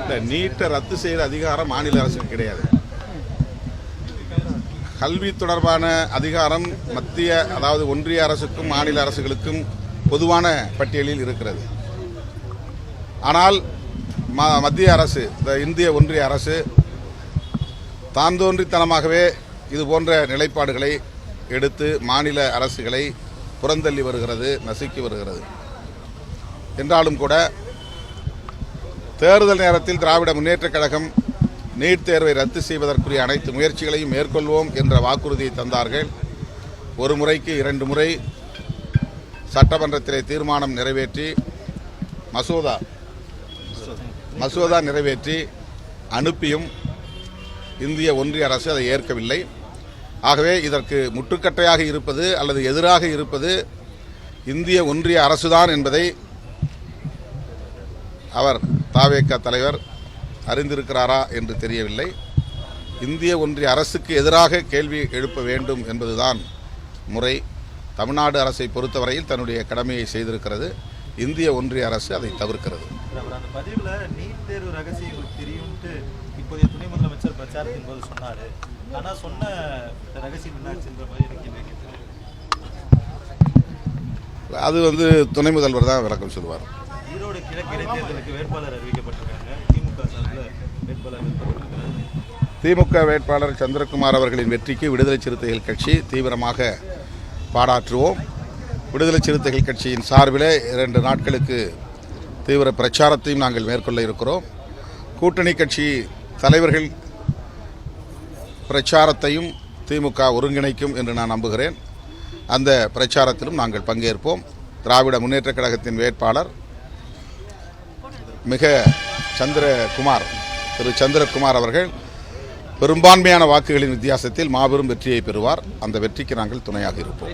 இந்த நீட்டை ரத்து செய்கிற அதிகாரம் மாநில அரசுக்கு கிடையாது. கல்வி தொடர்பான அதிகாரம் மத்திய, அதாவது ஒன்றிய அரசுக்கும் மாநில அரசுகளுக்கும் பொதுவான பட்டியலில் இருக்கிறது. ஆனால் மத்திய அரசு, இந்த இந்திய ஒன்றிய அரசு தான் தோன்றித்தனமாகவே இது போன்ற நிலைப்பாடுகளை எடுத்து மாநில அரசுகளை புறந்தள்ளி வருகிறது, நசுக்கி வருகிறது. என்றாலும் கூட தேர்தல் நேரத்தில் திராவிட முன்னேற்றக் கழகம் நீட் தேர்வை ரத்து செய்வதற்குரிய அனைத்து முயற்சிகளையும் மேற்கொள்வோம் என்ற வாக்குறுதியை தந்தார்கள். ஒரு முறைக்கு 2 முறை சட்டமன்றத்திலே தீர்மானம் நிறைவேற்றி மசோதா நிறைவேற்றி அனுப்பியும் இந்திய ஒன்றிய அரசு அதை ஏற்கவில்லை. ஆகவே இதற்கு முட்டுக்கட்டையாக இருப்பது அல்லது எதிராக இருப்பது இந்திய ஒன்றிய அரசுதான் என்பதை அவர் தவேக தலைவர் அறிந்திருக்கிறாரா என்று தெரியவில்லை. இந்திய ஒன்றிய அரசுக்கு எதிராக கேள்வி எழுப்ப வேண்டும் என்பதுதான் முறை. தமிழ்நாடு அரசை பொறுத்தவரையில் தன்னுடைய கடமையை செய்திருக்கிறது. இந்திய ஒன்றிய அரசு அதை தவிர்க்கிறது. அந்த பதிவில் நீட் தேர்வு ரகசியங்களுக்கு தெரியும்ட்டு இப்போதைய துணை முதலமைச்சர் பிரச்சாரத்தின் போது சொன்னார். ஆனால் சொன்ன ரகசியம் என்னாச்சுன்ற மாதிரி எனக்கு அது துணை முதல்வர் தான் விளக்கம் சொல்வார். ஈரோடு கிழக்கு இடைத்தேர்தலுக்கு வேட்பாளர் அறிவிக்கப்பட்டிருக்காங்க. திமுக சார்பில் வேட்பாளர் அறிவிக்கப்பட்டிருக்கிறார். திமுக வேட்பாளர் சந்திரகுமார் அவர்களின் வெற்றிக்கு விடுதலை சிறுத்தைகள் கட்சி தீவிரமாக பாடாற்றுவோம். விடுதலை சிறுத்தைகள் கட்சியின் சார்பில் 2 நாட்களுக்கு தீவிர பிரச்சாரத்தையும் நாங்கள் மேற்கொள்ள இருக்கிறோம். கூட்டணி கட்சி தலைவர்கள் பிரச்சாரத்தையும் திமுக ஒருங்கிணைக்கும் என்று நான் நம்புகிறேன். அந்த பிரச்சாரத்திலும் நாங்கள் பங்கேற்போம். திராவிட முன்னேற்றக் கழகத்தின் வேட்பாளர் திரு சந்திரகுமார் அவர்கள் பெரும்பான்மையான வாக்குகளின் வித்தியாசத்தில் மாபெரும் வெற்றியை பெறுவார். அந்த வெற்றிக்கு நாங்கள் துணையாக இருப்போம்.